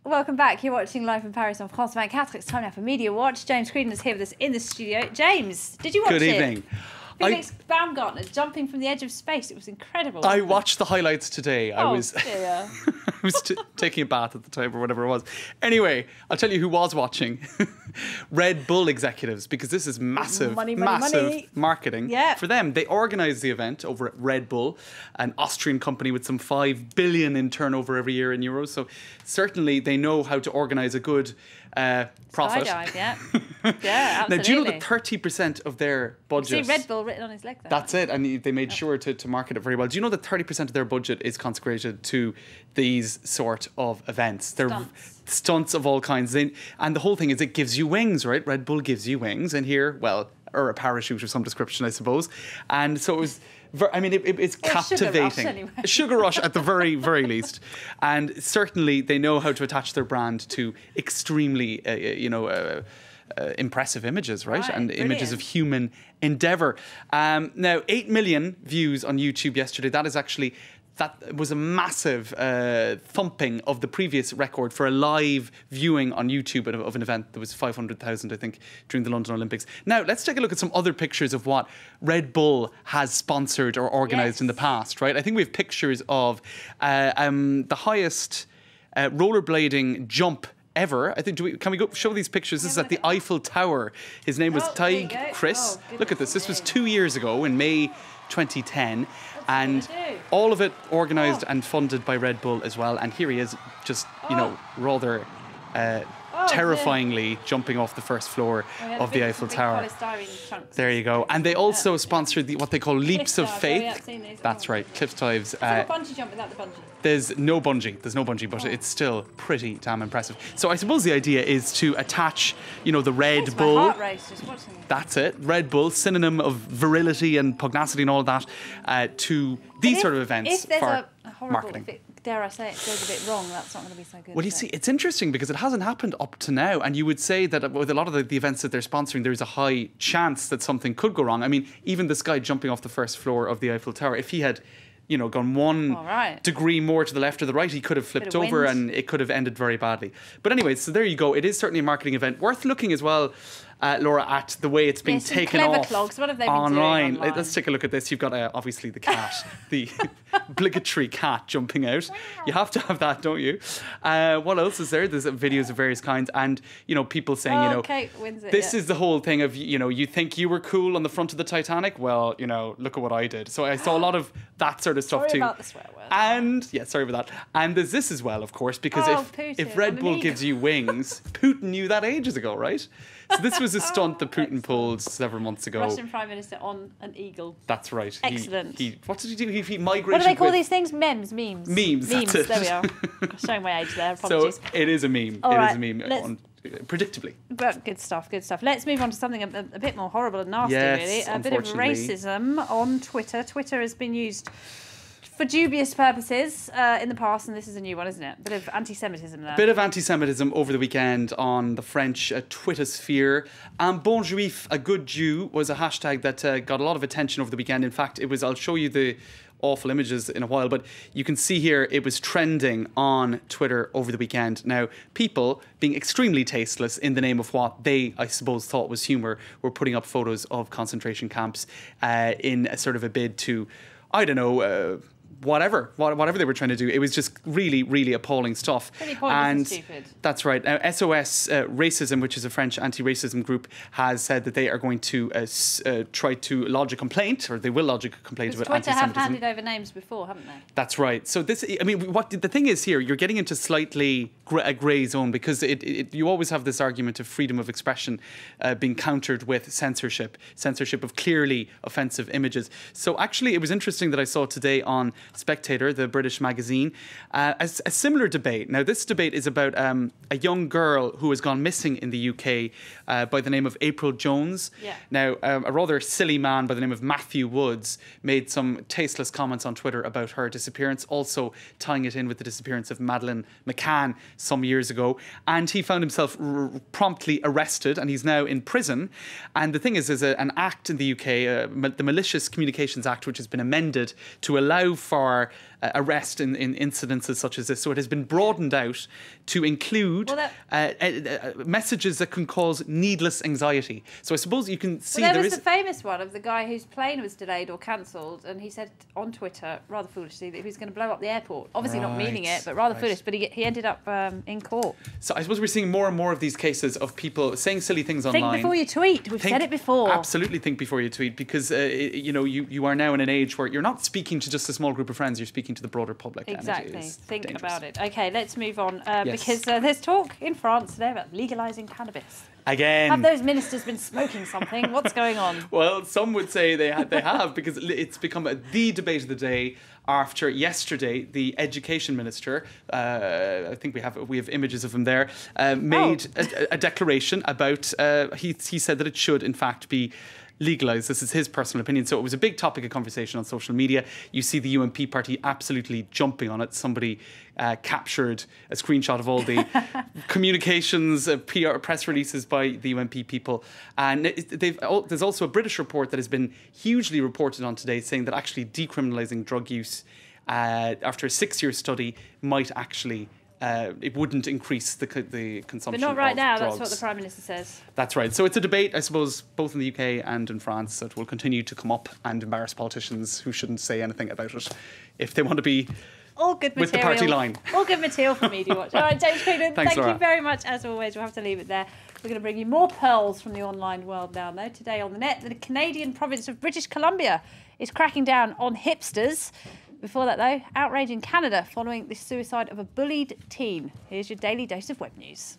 Welcome back. You're watching Live from Paris on France 24. It's time now for Media Watch. James Creedon is here with us in the studio. James, did you watch it? Good evening. Felix Baumgartner jumping from the edge of space. It was incredible. I watched the highlights today. Oh, I was dear. I was taking a bath at the time or whatever it was. Anyway, I'll tell you who was watching. Red Bull executives, because this is massive marketing for them. They organised the event over at Red Bull, an Austrian company with some 5 billion in turnover every year in euros. So certainly they know how to organise a good profit. Skydive, yeah. Yeah, absolutely. Now, do you know that 30% of their budget... See Red Bull written on his leg there. That's it, and they made sure to market it very well. Do you know that 30% of their budget is consecrated to these sort of events? They're stunts of all kinds. And the whole thing is it gives you wings, right? Red Bull gives you wings, and here, well, or a parachute of some description, I suppose. And so it was... I mean, it's captivating. Sugar rush at the very, very least. And certainly they know how to attach their brand to extremely, impressive images, right? And brilliant. Images of human endeavour. Now, 8 million views on YouTube yesterday. That was a massive thumping of the previous record for a live viewing on YouTube of an event that was 500,000, I think, during the London Olympics. Now, let's take a look at some other pictures of what Red Bull has sponsored or organised in the past, right? I think we have pictures of the highest rollerblading jump ever. I think, can we go show these pictures? This is at the Eiffel Tower. His name was Tig Chris. Look at this. This was 2 years ago in May 2010. And all of it organised and funded by Red Bull as well. And here he is, just, rather terrifyingly jumping off the first floor of the Eiffel Tower. There you go. And they also sponsored what they call Leaps of Faith. That's right, cliff dives. It's like a bungee jump without the bungee. There's no bungee, but it's still pretty damn impressive. So I suppose the idea is to attach, the Red Bull. My heart race just watching it. That's it. Red Bull, synonym of virility and pugnacity and all of that, to these sort of events for marketing. Dare I say it goes a bit wrong, that's not going to be so good. Well, you see, it's interesting because it hasn't happened up to now, and you would say that with a lot of the events that they're sponsoring, there's a high chance that something could go wrong. I mean, even this guy jumping off the first floor of the Eiffel Tower, if he had gone one degree more to the left or the right, he could have flipped over and it could have ended very badly. But anyway, so there you go. It is certainly a marketing event. Worth looking as well, Laura, at the way it's been taken off What have they been online. Doing online? Let's take a look at this. You've got obviously the cat, the obligatory cat jumping out. You have to have that, don't you? What else is there? There's videos of various kinds, and people saying, Kate Winslet, this is the whole thing of you think you were cool on the front of the Titanic. Well, look at what I did. So I saw a lot of that sort of stuff sorry too. About the swear word. And sorry about that. And there's this as well, of course, because if Red Bull gives you wings, Putin knew that ages ago, right? So this was a stunt that Putin pulled several months ago. Russian Prime Minister on an eagle. That's right. Excellent. What did he do? He migrated. What do they call these things? Memes. Memes. That's it. There we are. Showing my age there. Apologies. So it is a meme. All right, is a meme. Predictably. But good stuff. Let's move on to something a bit more horrible and nasty, really. A bit of racism on Twitter. Twitter has been used for dubious purposes in the past, and this is a new one, isn't it? A bit of anti-Semitism there. A bit of anti-Semitism over the weekend on the French Twitter sphere. Un bon juif, a good Jew, was a hashtag that got a lot of attention over the weekend. In fact, I'll show you the awful images in a while, but you can see here it was trending on Twitter over the weekend. Now, people being extremely tasteless in the name of what they, I suppose, thought was humour, were putting up photos of concentration camps in a sort of a bid to, I don't know, whatever they were trying to do. It was just really, really appalling stuff. Pretty pointless and stupid. That's right. Now, SOS Racism, which is a French anti-racism group, has said that they are going to try to lodge a complaint, or they will lodge a complaint about anti-Semitism. Twitter have handed over names before, haven't they? That's right. So this, I mean, what the thing is here, you're getting into slightly a grey zone, because you always have this argument of freedom of expression being countered with censorship of clearly offensive images. So actually, it was interesting that I saw today on Spectator, the British magazine, a similar debate. Now, this debate is about a young girl who has gone missing in the UK by the name of April Jones. Yeah. Now, a rather silly man by the name of Matthew Woods made some tasteless comments on Twitter about her disappearance, also tying it in with the disappearance of Madeleine McCann some years ago. And he found himself promptly arrested, and he's now in prison. And the thing is an act in the UK, the Malicious Communications Act, which has been amended to allow for for arrest in incidences such as this. So it has been broadened out to include messages that can cause needless anxiety. So I suppose you can see there was the famous one of the guy whose plane was delayed or cancelled, and he said on Twitter, rather foolishly, that he was going to blow up the airport. Obviously not meaning it, but rather foolish. But he ended up in court. So I suppose we're seeing more and more of these cases of people saying silly things online. Think before you tweet. We've said it before. Absolutely think before you tweet, because you are now in an age where you're not speaking to just a small group of friends, you're speaking to the broader public. Exactly. Think dangerous. About it. Okay, let's move on because there's talk in France today about legalising cannabis. Again. Have those ministers been smoking something? What's going on? Well, some would say they have because it's become the debate of the day after yesterday the education minister, I think we have images of him there, made a declaration about, he said that it should in fact be legalised. This is his personal opinion. So it was a big topic of conversation on social media. You see the UMP party absolutely jumping on it. Somebody captured a screenshot of all the communications, PR, press releases by the UMP people. And there's also a British report that has been hugely reported on today saying that actually decriminalising drug use after a 6-year study might actually it wouldn't increase the consumption. But not right of now. drugs. That's what the Prime Minister says. That's right. So it's a debate, I suppose, both in the UK and in France, that will continue to come up and embarrass politicians who shouldn't say anything about it if they want to be all good material. With the party line. All good material for Media Watch. All right, James Coonan, thank Laura. you very much. As always, we'll have to leave it there. We're going to bring you more pearls from the online world now, though. Today on the net, the Canadian province of British Columbia is cracking down on hipsters. Before that, though, outrage in Canada following the suicide of a bullied teen. Here's your daily dose of web news.